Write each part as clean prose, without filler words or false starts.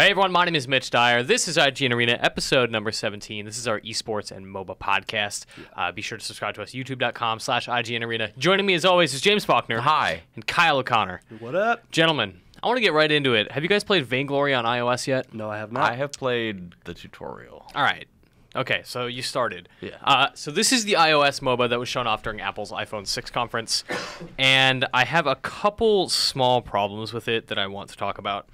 Hey everyone, my name is Mitch Dyer. This is IGN Arena, episode number 17. This is our esports and MOBA podcast. Be sure to subscribe to us, youtube.com/IGN Arena. Joining me as always is James Faulkner. Hi. And Kyle O'Connor. What up? Gentlemen, I want to get right into it. Have you guys played Vainglory on iOS yet? No, I have not. I have played the tutorial. All right. Okay, so you started. Yeah. So this is the iOS MOBA that was shown off during Apple's iPhone 6 conference, and I have a couple small problems with it that I want to talk about.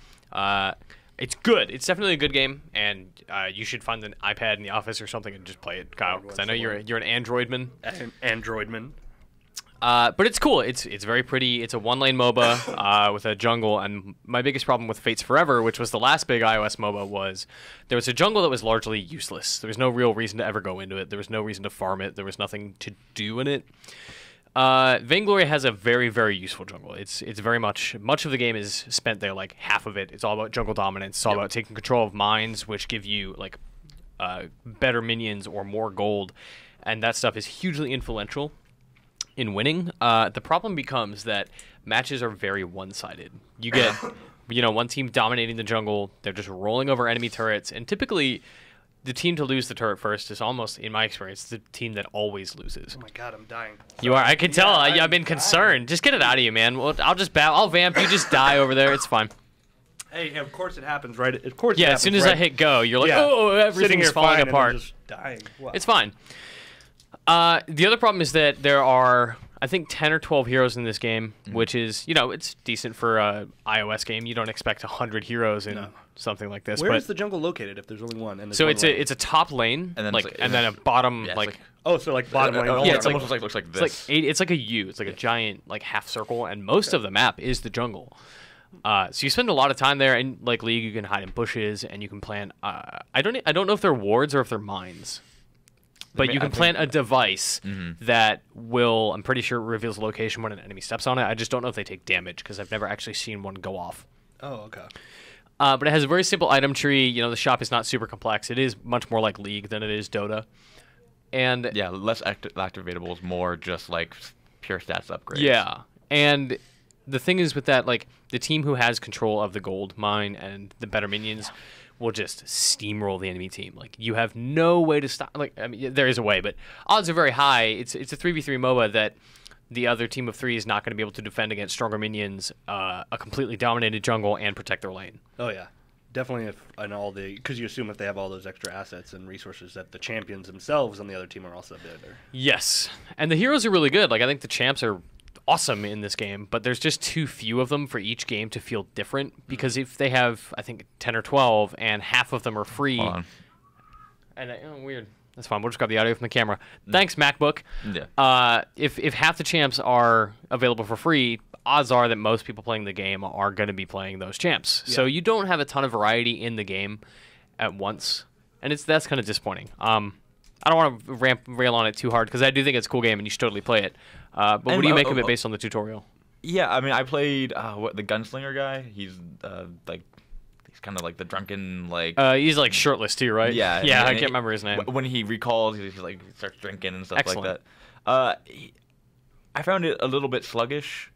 It's good. It's definitely a good game, and you should find an iPad in the office or something and just play it, Kyle, because I know you're an Androidman. Androidman. But it's cool. It's very pretty. It's a one-lane MOBA with a jungle, and my biggest problem with Fates Forever, which was the last big iOS MOBA, was there was a jungle that was largely useless. There was no real reason to ever go into it. There was no reason to farm it. There was nothing to do in it. Vainglory has a very, very useful jungle. It's very much of the game is spent there, like half of it. It's all about jungle dominance. It's all about taking control of mines, which give you like better minions or more gold, and that stuff is hugely influential in winning. The problem becomes that matches are very one-sided. You get, one team dominating the jungle. They're just rolling over enemy turrets, and typically the team to lose the turret first is almost, in my experience, the team that always loses. Oh my god, I'm dying. You are. I can tell. I've been concerned. Just get it out of you, man. Well, I'll vamp. You just die over there. It's fine. Hey, of course it happens, right? Of course. Yeah. As soon as I hit go, you're like, oh, everything's falling apart. And just dying. Wow. It's fine. The other problem is that there are, I think, 10 or 12 heroes in this game, which is, it's decent for an iOS game. You don't expect 100 heroes in something like this. Where is the jungle located if there's only one? And so it's a top lane, and then a bottom so like bottom lane. Yeah, it almost looks like this. It's like a U. It's like a giant half circle, and most of the map is the jungle. So you spend a lot of time there, and like League, you can hide in bushes, and you can plant. I don't know if they're wards or if they're mines. But you can plant a device that will, I'm pretty sure, reveals the location when an enemy steps on it. I just don't know if they take damage because I've never actually seen one go off. Oh, okay. But it has a very simple item tree. The shop is not super complex. It is much more like League than it is Dota. And yeah, less activatables, more just like pure stats upgrades. Yeah. And the thing is with that, like the team who has control of the gold mine and the better minions will just steamroll the enemy team. Like, you have no way to stop. Like, I mean, there is a way, but odds are very high. It's a 3v3 MOBA that the other team of three is not going to be able to defend against stronger minions, a completely dominated jungle, and protect their lane. Oh, yeah. Definitely because you assume if they have all those extra assets and resources that the champions themselves on the other team are also there. Yes. And the heroes are really good. Like, I think the champs are awesome in this game, but there's just too few of them for each game to feel different, because if they have, I think, 10 or 12 and half of them are free, and weird, that's fine, we'll just grab the audio from the camera. Thanks, MacBook. Yeah. If half the champs are available for free, odds are that most people playing the game are going to be playing those champs. So you don't have a ton of variety in the game at once, and that's kind of disappointing. I don't want to rail on it too hard because I do think it's a cool game and you should totally play it. But what do you make of it based on the tutorial? Yeah, I mean, I played the gunslinger guy. He's he's kind of like the drunken he's like shirtless too, right? Yeah. Yeah, I can't remember his name. When he recalls, he starts drinking and stuff Excellent. like that. I found it a little bit sluggish.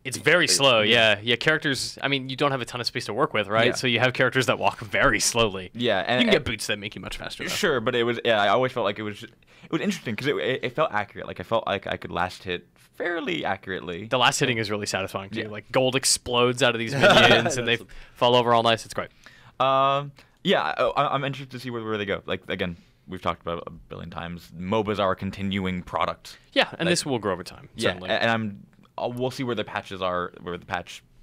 It's very slow, yeah. Characters, I mean, you don't have a ton of space to work with, right? Yeah. So you have characters that walk very slowly. Yeah, and you can get boots that make you much faster, though. Sure, but it was, I always felt like it was interesting because it felt accurate. Like, I felt like I could last hit fairly accurately. The last hitting is really satisfying, too. Yeah. Like, gold explodes out of these minions, and they fall over all nice. It's great. I'm interested to see where they go. Like, again, we've talked about it a billion times. MOBAs are a continuing product. Yeah, and this will grow over time, certainly. Yeah, and we'll see where the patches are,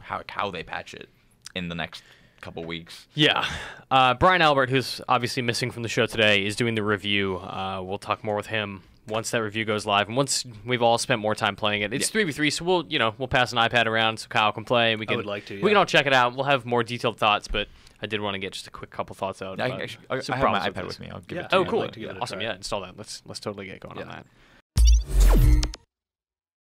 how they patch it in the next couple weeks. Yeah. Brian Albert, who's obviously missing from the show today, is doing the review. We'll talk more with him once that review goes live, and once we've all spent more time playing it. It's 3v3, so we'll pass an iPad around so Kyle can play, and we can. I would like to. Yeah. We can all check it out. We'll have more detailed thoughts, but I did want to get just a quick couple thoughts out. I have my iPad with me. I'll give it to you. Oh, cool. Like to Awesome. Yeah, install that. Let's totally get going on that.